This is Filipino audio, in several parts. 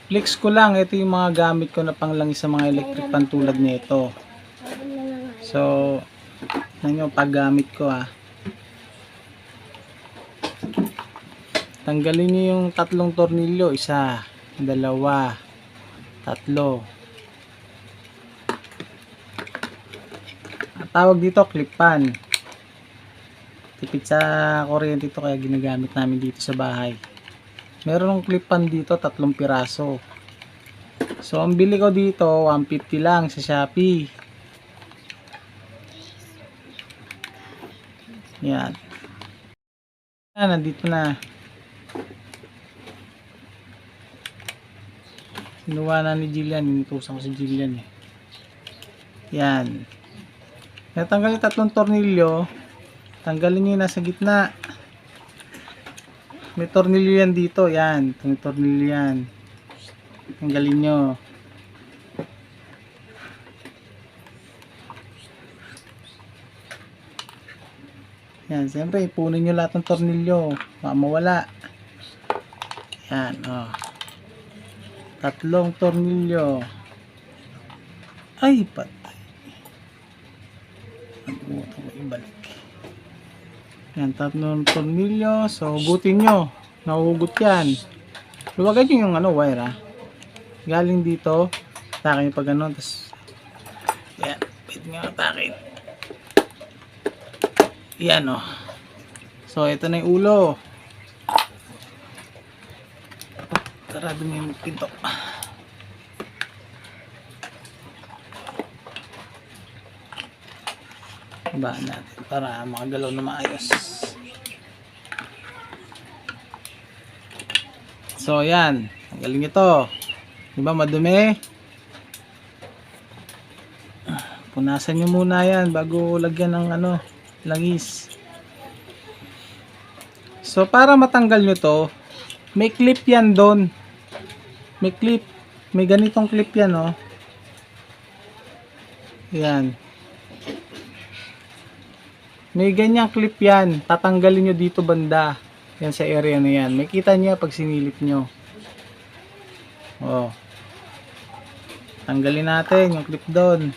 Flex ko lang, ito yung mga gamit ko na panglangis sa mga electric pan tulad nito. So, tingnan nyo paggamit ko Tanggalin nyo yung tatlong tornilyo, isa, dalawa, tatlo. Ang tawag dito clip pan. Tipid sa kuryente ito kaya ginagamit namin dito sa bahay. Meron ng clip pan dito, 3 piraso. So, ang bili ko dito, 150 lang sa Shopee. Yan. Nandito na. Sinuwa na ni Jillian. Inutusan ko si Jillian eh. Yan. Natanggal yung 3 tornilyo. Tanggalin nyo yung nasa gitna. May tornilyo yan dito. Yan. May tornilyo yan. Tanggalin nyo. Yan. Siyempre, ipunin nyo lahat ng tornilyo. Baka mawala. Yan. 3 tornilyo. Ay, patay. Nagbuto ko ibalik. Yan, 3 tornilyo. So, hugutin nyo. Nahuhugot yan. Luwagan nyo yung wire galing dito. Atakin nyo pag tapos yan, pwede nyo atakin. Yan So, ito na yung ulo. Sarado mo yung pinto. Ibaan natin para makagalaw na maayos. So, yan. Tanggalin ito. Diba madumi? Punasan nyo muna yan bago lagyan ng langis. So, para matanggal nyo to, may clip yan doon. May clip. May ganitong clip yan, Yan. May ganyang clip yan. Tatanggalin nyo dito banda. Yan sa area na yan. May kita nyo pag sinilip nyo. Tanggalin natin yung clip doon.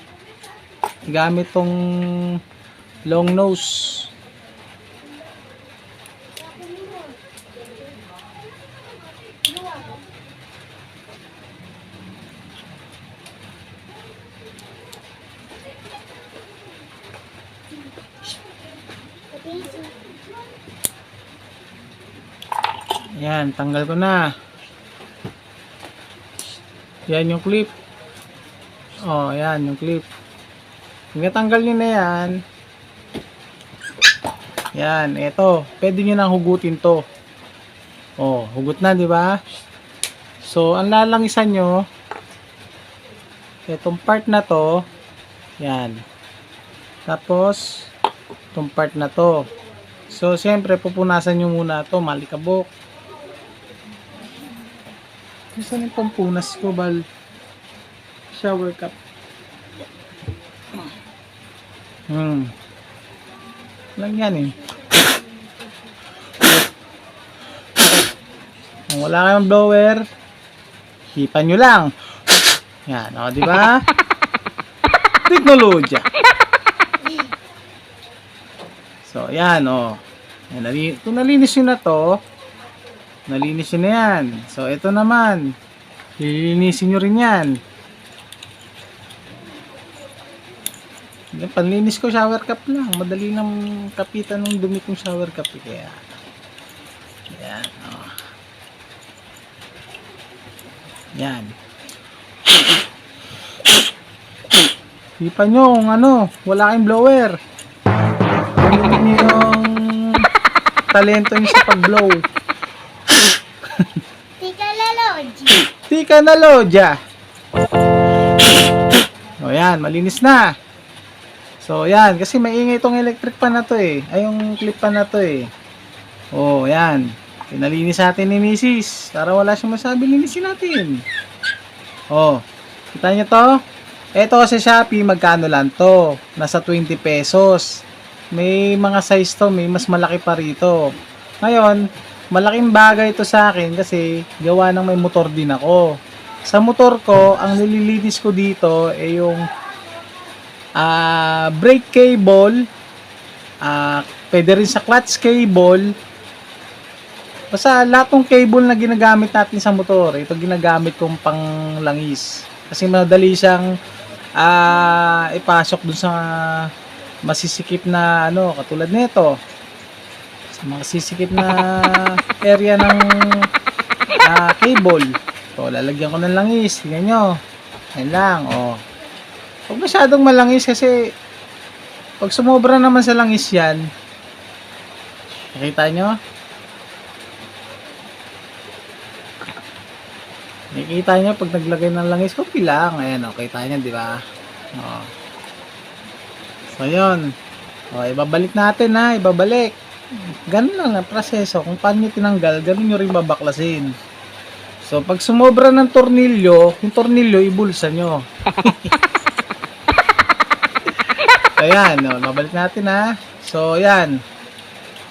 Gamit tong long nose. Yan, tanggal ko na. Yan yung clip. Yan yung clip. Pag natanggal nyo na yan, yan, ito. Pwede nyo nang hugutin to. Hugot na, di ba? So, ang lalangisan nyo, itong part na to, yan. Tapos, itong part na to. So, siyempre, pupunasan nyo muna to, malikabok. Saan yung pampunas ko, bal? Shower cup. Lang yan eh. Kung wala kayong blower, hipan nyo lang. Yan, di ba? Teknolodya. So, yan, kung nalinis nyo na to, nalinis nyo na yan. So, ito naman. Lilinisin nyo rin yan. Panlinis ko shower cup lang. Madali lang kapitan ng dumi kong shower cup. Kaya, yan. Yan. Hipan nyo kung wala kayong blower. Gamitin nyo yung talento nyo sa pag-blow. Tika na lodya. Yan, malinis na. So, yan. Kasi maingay itong electric pan na to eh. Ay, yung clip pan na to eh. Yan. Pinalinis natin ni Mrs. Para wala siyang masabi, linisin natin. Kita nyo to? Ito sa Shopee, magkano lang to? Nasa 20 pesos. May mga size to, may mas malaki pa rito. Ngayon, malaking bagay ito sa akin kasi gawa ng may motor din ako. Sa motor ko, ang nililinis ko dito ay yung brake cable, pwede rin sa clutch cable. Basta lahat ng cable na ginagamit natin sa motor, ito ginagamit kong panglangis. Kasi madali siyang ipasok dun sa masisikip na ano, katulad nito. Sa masisikip na area ng cable. So, lalagyan ko ng langis. Tingnan nyo. Ayan lang, oh. Huwag masyadong malangis kasi pag sumobra naman sa langis yan, nakita nyo? Nakikita nyo pag naglagay ng langis, konti lang. Ayan, oh, kita nyo, di ba? Oh. So, yun. Oh, ibabalik natin ha, ibabalik. Ganun lang ang proseso. Kung paano nyo tinanggal, ganun nyo rin babaklasin. So, pag sumobra ng tornilyo, yung tornilyo, ibulsa nyo. Ayan, no, mabalik natin ha. So, ayan.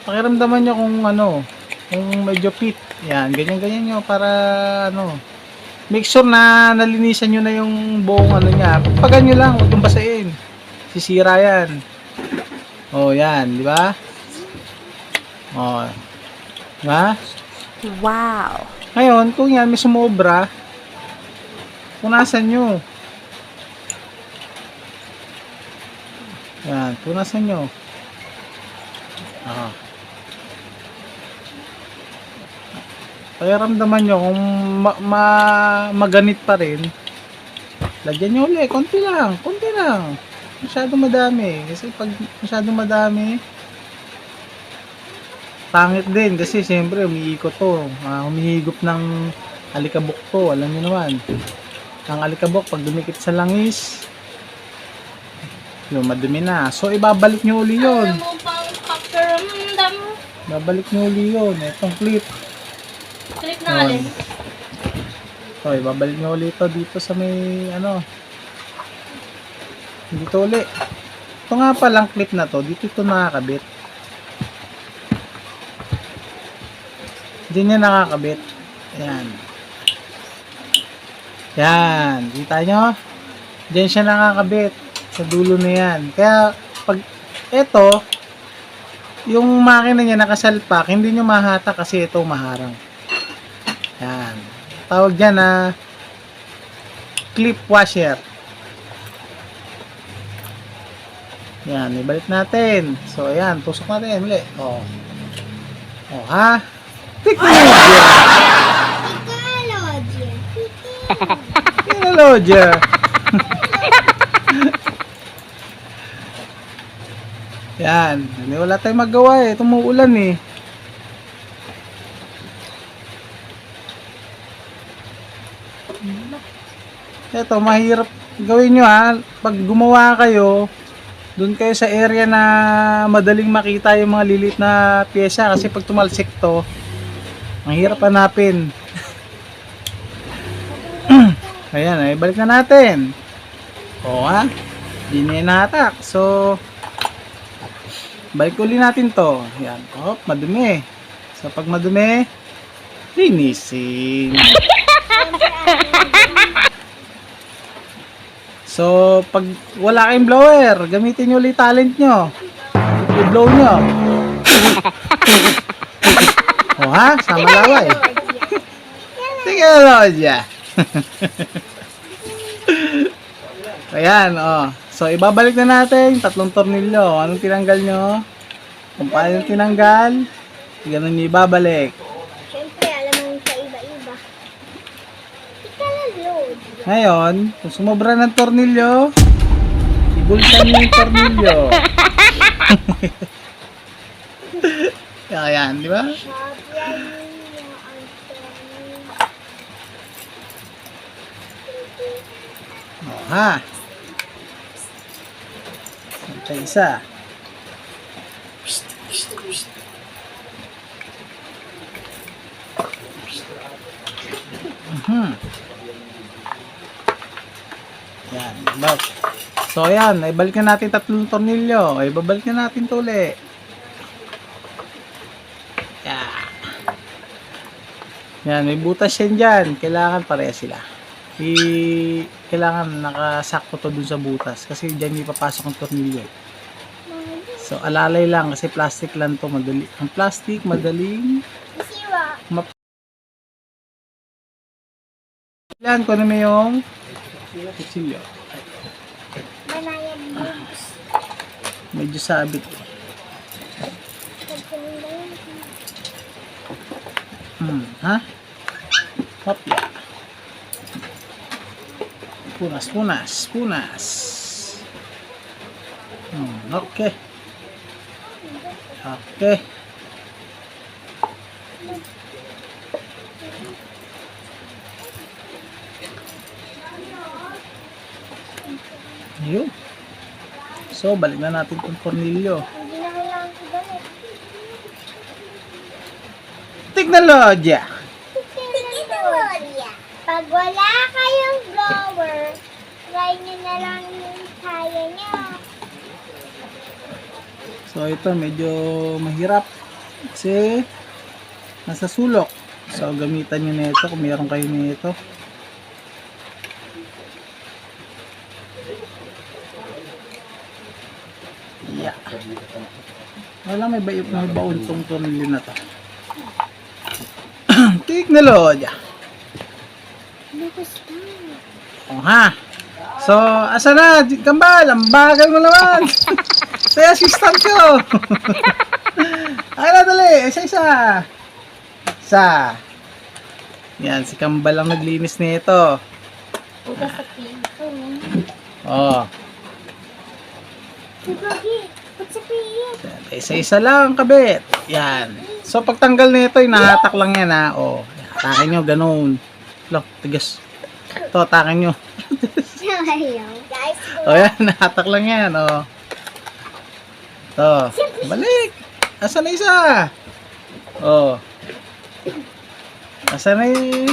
Pakiramdaman nyo kung ano, kung medyo fit. Ayan, ganyan-ganyan nyo para ano. Make sure na nalinisan nyo na yung buong ano niya. Pagpagan nyo lang, huwag yung basahin. Sisira yan. O, yan, di ba? O, di ba? Wow! Ngayon, kung yan may sumobra, punasan nyo. Yan, punasan nyo. Kaya ramdaman nyo kung maganit pa rin, lagyan nyo ulit, konti lang, konti lang. Masyado madami. Kasi pag masyado madami, pangit din kasi siyempre umiikot to, humihigop ng alikabok to, alam niyo naman ang alikabok pag dumikit sa langis yung madumi na, so ibabalik nyo uli yun, babalik nyo uli yun, itong clip na alin? So ibabalik nyo uli ito dito sa may ano dito uli, ito nga palang clip na to, dito ito nakakabit. Hindi niya nakakabit. Ayan. Yan. Kita nyo? Diyan siya nakakabit. Sa dulo na yan. Kaya, pag ito, yung makina niya nakasalpak, hindi nyo mahatak kasi ito maharang. Yan. Tawag dyan na clip washer. Yan. Ibalik natin. So, ayan. Tusok natin. Uli. O. O, ha? Teknolohiya. Teknolohiya. Yan. Hindi wala tayong magawa eh. Tumuulan eh. Ito, mahirap gawin nyo ha. Pag gumawa kayo, doon kayo sa area na madaling makita yung mga lilit na pyesa. Kasi pag tumalsik to, ang hirap hanapin. Ayan, ay balik na natin. O ha, di na inahatak. So, balik uli natin to. Ayan, oh, madumi. So, pag madumi, linisin. So, pag wala kayong blower, gamitin nyo ulit talent nyo. I-blow nyo. O ha? Sama laway. Teknolohiya. Ayan, o. So, ibabalik na natin. 3 tornilyo. Anong tinanggal nyo? Kung paano tinanggal, ganun nyo ibabalik. Siyempre, alam mo sa iba-iba. Load. Ngayon, kung sumobra ng tornilyo, ibulsan nyo yung tornilyo. Ayan, di ba? O, ha? Ito isa. Yan, bak. So, ayan, ibalik na natin 3 tornilyo. Ay, babalik na natin ito ulit. Yan, may butas yan dyan. Kailangan pareha sila. kailangan nakasakto to dun sa butas kasi dyan ipapasok ang tornilyo. So alalay lang kasi plastic lang to, madali. Ang plastic madaling Siwa. yan, kunin mo yung kutsilyo. Banayad boobs. Medyo sabit. Ha? Hopya. Punas. Okay. Okay. Yun. So, balik na natin itong tornilyo. Hindi na kailangan ko balik. Teknolodya. Teknolodya. Pag wala kayong blower, try nyo na lang yung kaya nyo. So, ito medyo mahirap kasi nasa sulok. So, gamitan nyo na ito kung mayroon kayo nito. Yeah. Wala, may baon tong tornilyo na to. Teknolodya. Oh, ha? So, asa na? Kambal, ang bagal mo naman. Saya assistant ko. Ay na, dali. Isa. Yan, si Kambal ang naglinis nito. Bukas sa pinto. Oh. Ba't sa pinto? Isa-isa lang ang kabit. Yan. So, pagtanggal nito, inahatak lang yan, ha. Oh, hatakin nyo, ganun. Look, tigas. Ito, hatakin nyo. Ayaw. Guys, O yan, nahatak lang yan, o. Ito, balik. Asa na isa? O. Asa na yung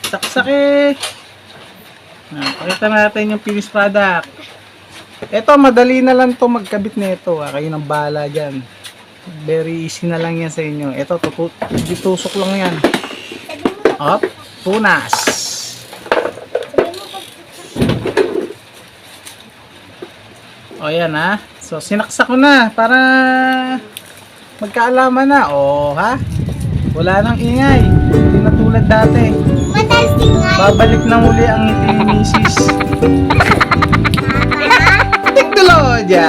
saksake? Pakita natin yung finished product. Ito, madali na lang to magkabit nito. Kayo nang bahala dyan. Very easy na lang yan sa inyo. Ito, tusok lang yan. Up, punas. O yan, ha. So sinaksak ko na para magkaalaman na. O, ha. Wala nang ingay. Hindi na tulad dati. matalsik nga. Babalik na muli ang ngiti ni Mrs. Teknolodya.